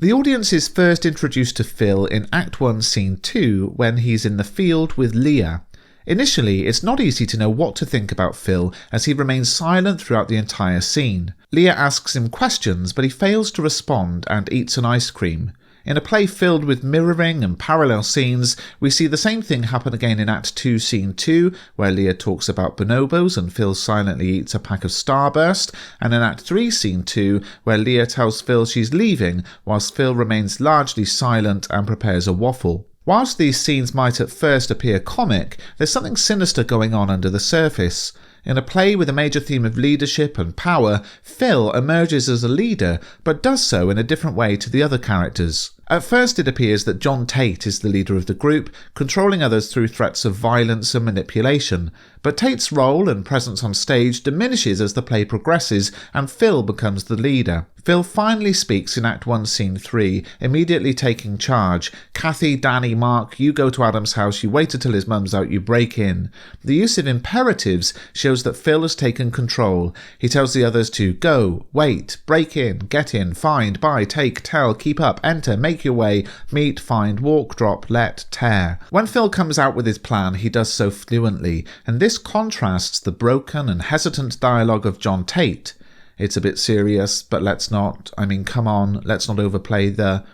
The audience is first introduced to Phil in Act 1, Scene 2, when he's in the field with Leah. Initially, it's not easy to know what to think about Phil as he remains silent throughout the entire scene. Leah asks him questions, but he fails to respond and eats an ice cream. In a play filled with mirroring and parallel scenes, we see the same thing happen again in Act 2, Scene 2, where Leah talks about bonobos and Phil silently eats a pack of Starburst, and in Act 3, Scene 2, where Leah tells Phil she's leaving, whilst Phil remains largely silent and prepares a waffle. Whilst these scenes might at first appear comic, there's something sinister going on under the surface. In a play with a major theme of leadership and power, Phil emerges as a leader, but does so in a different way to the other characters. At first it appears that John Tate is the leader of the group, controlling others through threats of violence and manipulation, but Tate's role and presence on stage diminishes as the play progresses and Phil becomes the leader. Phil finally speaks in Act 1, Scene 3, immediately taking charge. Kathy, Danny, Mark, you go to Adam's house, you wait until his mum's out, you break in. The use of imperatives shows that Phil has taken control. He tells the others to go, wait, break in, get in, find, buy, take, tell, keep up, enter, make your way, meet, find, walk, drop, let, tear. When Phil comes out with his plan, he does so fluently, and this contrasts the broken and hesitant dialogue of John Tate. It's a bit serious, but let's not overplay the.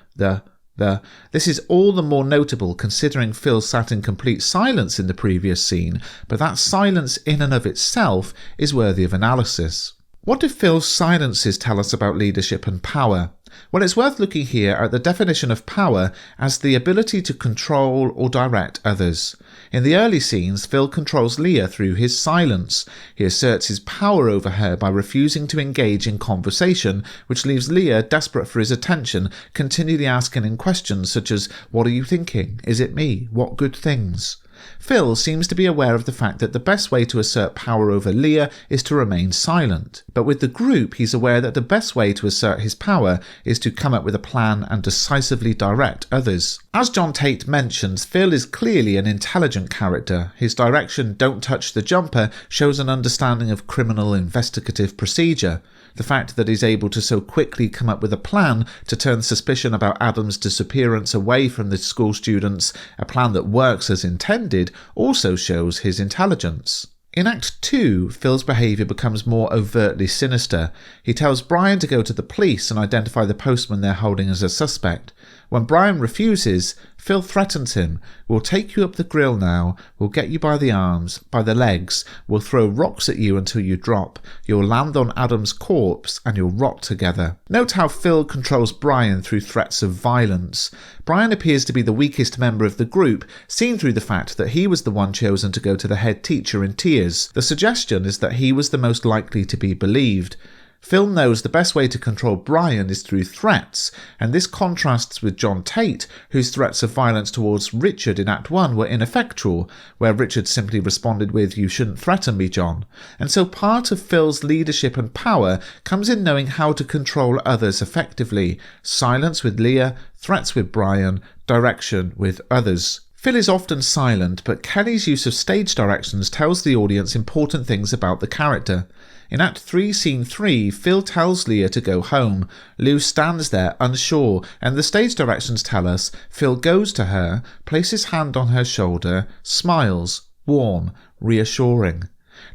This is all the more notable considering Phil sat in complete silence in the previous scene, but that silence in and of itself is worthy of analysis. What do Phil's silences tell us about leadership and power? Well, it's worth looking here at the definition of power as the ability to control or direct others. In the early scenes, Phil controls Leah through his silence. He asserts his power over her by refusing to engage in conversation, which leaves Leah, desperate for his attention, continually asking him questions such as, "What are you thinking? Is it me? What good things?" Phil seems to be aware of the fact that the best way to assert power over Leah is to remain silent. But with the group, he's aware that the best way to assert his power is to come up with a plan and decisively direct others. As John Tate mentions, Phil is clearly an intelligent character. His direction, "Don't touch the jumper," shows an understanding of criminal investigative procedure. The fact that he's able to so quickly come up with a plan to turn suspicion about Adam's disappearance away from the school students, a plan that works as intended, also shows his intelligence. In Act 2, Phil's behaviour becomes more overtly sinister. He tells Brian to go to the police and identify the postman they're holding as a suspect. When Brian refuses, Phil threatens him. "We'll take you up the grill now, we'll get you by the arms, by the legs, we'll throw rocks at you until you drop, you'll land on Adam's corpse and you'll rot together." Note how Phil controls Brian through threats of violence. Brian appears to be the weakest member of the group, seen through the fact that he was the one chosen to go to the head teacher in tears. The suggestion is that he was the most likely to be believed. Phil knows the best way to control Brian is through threats, and this contrasts with John Tate, whose threats of violence towards Richard in Act 1 were ineffectual, where Richard simply responded with, "You shouldn't threaten me, John." And so part of Phil's leadership and power comes in knowing how to control others effectively. Silence with Leah, threats with Brian, direction with others. Phil is often silent, but Kelly's use of stage directions tells the audience important things about the character. In Act 3, Scene 3, Phil tells Leah to go home. Lou stands there unsure, and the stage directions tell us Phil goes to her, places his hand on her shoulder, smiles, warm, reassuring.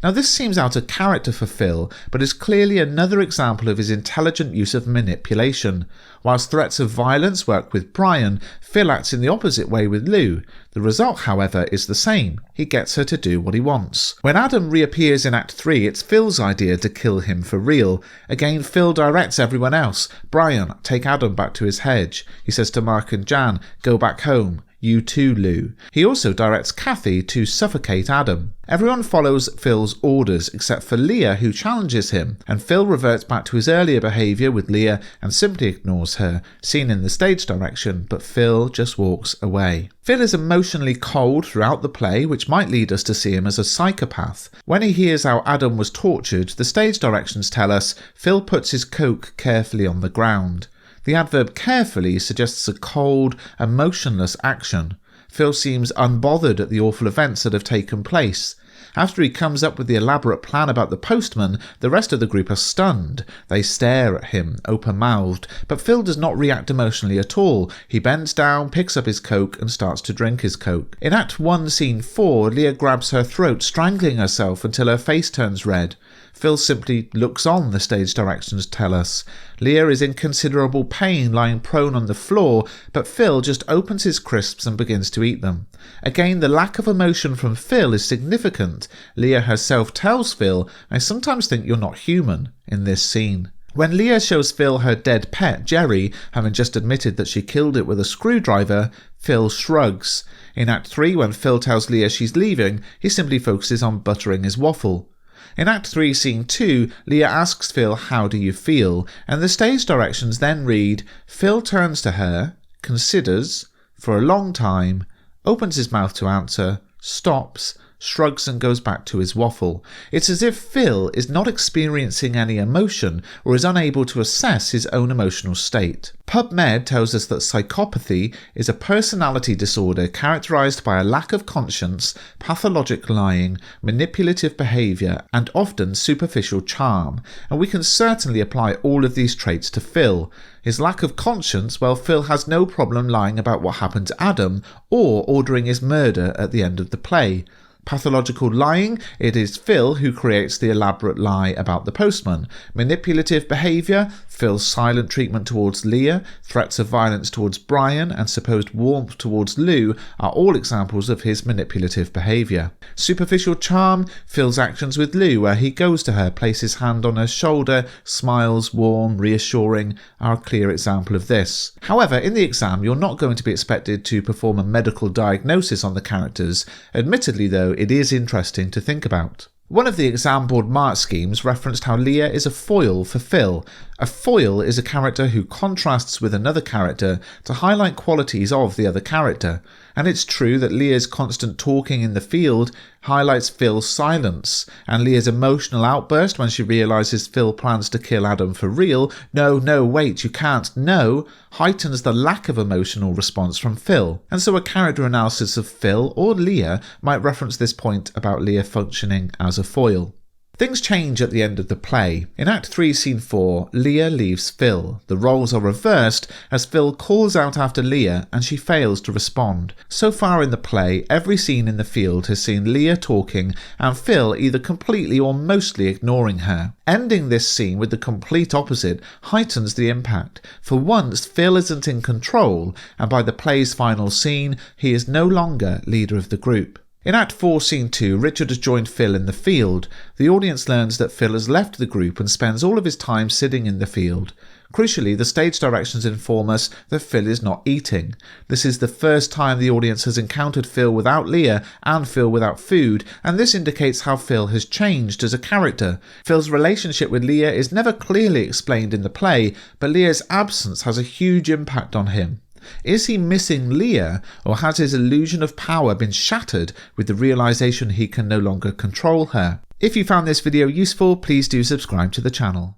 Now this seems out of character for Phil, but is clearly another example of his intelligent use of manipulation. Whilst threats of violence work with Brian, Phil acts in the opposite way with Lou. The result, however, is the same. He gets her to do what he wants. When Adam reappears in Act 3, it's Phil's idea to kill him for real. Again, Phil directs everyone else. Brian, take Adam back to his hedge. He says to Mark and Jan, go back home. You too, Lou. He also directs Kathy to suffocate Adam. Everyone follows Phil's orders except for Leah, who challenges him, and Phil reverts back to his earlier behaviour with Leah and simply ignores her, seen in the stage direction, but Phil just walks away. Phil is emotionally cold throughout the play, which might lead us to see him as a psychopath. When he hears how Adam was tortured, the stage directions tell us Phil puts his coke carefully on the ground. The adverb carefully suggests a cold, emotionless action. Phil seems unbothered at the awful events that have taken place. After he comes up with the elaborate plan about the postman, the rest of the group are stunned. They stare at him, open-mouthed, but Phil does not react emotionally at all. He bends down, picks up his Coke and starts to drink his Coke. In Act 1, Scene 4, Leah grabs her throat, strangling herself until her face turns red. Phil simply looks on, the stage directions tell us. Leah is in considerable pain, lying prone on the floor, but Phil just opens his crisps and begins to eat them. Again, the lack of emotion from Phil is significant. Leah herself tells Phil, "I sometimes think you're not human," in this scene. When Leah shows Phil her dead pet, Jerry, having just admitted that she killed it with a screwdriver, Phil shrugs. In Act 3, when Phil tells Leah she's leaving, he simply focuses on buttering his waffle. In Act 3, Scene 2, Leah asks Phil, "How do you feel?" and the stage directions then read, Phil turns to her, considers, for a long time, opens his mouth to answer, stops, shrugs and goes back to his waffle. It's as if Phil is not experiencing any emotion or is unable to assess his own emotional state. PubMed tells us that psychopathy is a personality disorder characterized by a lack of conscience, pathologic lying, manipulative behavior, and often superficial charm. And we can certainly apply all of these traits to Phil. His lack of conscience, well, Phil has no problem lying about what happened to Adam or ordering his murder at the end of the play. Pathological lying, it is Phil who creates the elaborate lie about the postman. Manipulative behaviour, Phil's silent treatment towards Leah, threats of violence towards Brian, and supposed warmth towards Lou are all examples of his manipulative behaviour. Superficial charm, Phil's actions with Lou, where he goes to her, places his hand on her shoulder, smiles, warm, reassuring, are a clear example of this. However, in the exam, you're not going to be expected to perform a medical diagnosis on the characters. Admittedly, though, it is interesting to think about. One of the exam board mark schemes referenced how Leah is a foil for Phil. A foil is a character who contrasts with another character to highlight qualities of the other character. And it's true that Leah's constant talking in the field highlights Phil's silence, and Leah's emotional outburst when she realises Phil plans to kill Adam for real, no, wait, you can't, no, heightens the lack of emotional response from Phil. And so a character analysis of Phil or Leah might reference this point about Leah functioning as a foil. Things change at the end of the play. In Act 3, Scene 4, Leah leaves Phil. The roles are reversed as Phil calls out after Leah and she fails to respond. So far in the play, every scene in the field has seen Leah talking and Phil either completely or mostly ignoring her. Ending this scene with the complete opposite heightens the impact. For once, Phil isn't in control, and by the play's final scene, he is no longer leader of the group. In Act 4, Scene 2, Richard has joined Phil in the field. The audience learns that Phil has left the group and spends all of his time sitting in the field. Crucially, the stage directions inform us that Phil is not eating. This is the first time the audience has encountered Phil without Leah and Phil without food, and this indicates how Phil has changed as a character. Phil's relationship with Leah is never clearly explained in the play, but Leah's absence has a huge impact on him. Is he missing Leah, or has his illusion of power been shattered with the realisation he can no longer control her? If you found this video useful, please do subscribe to the channel.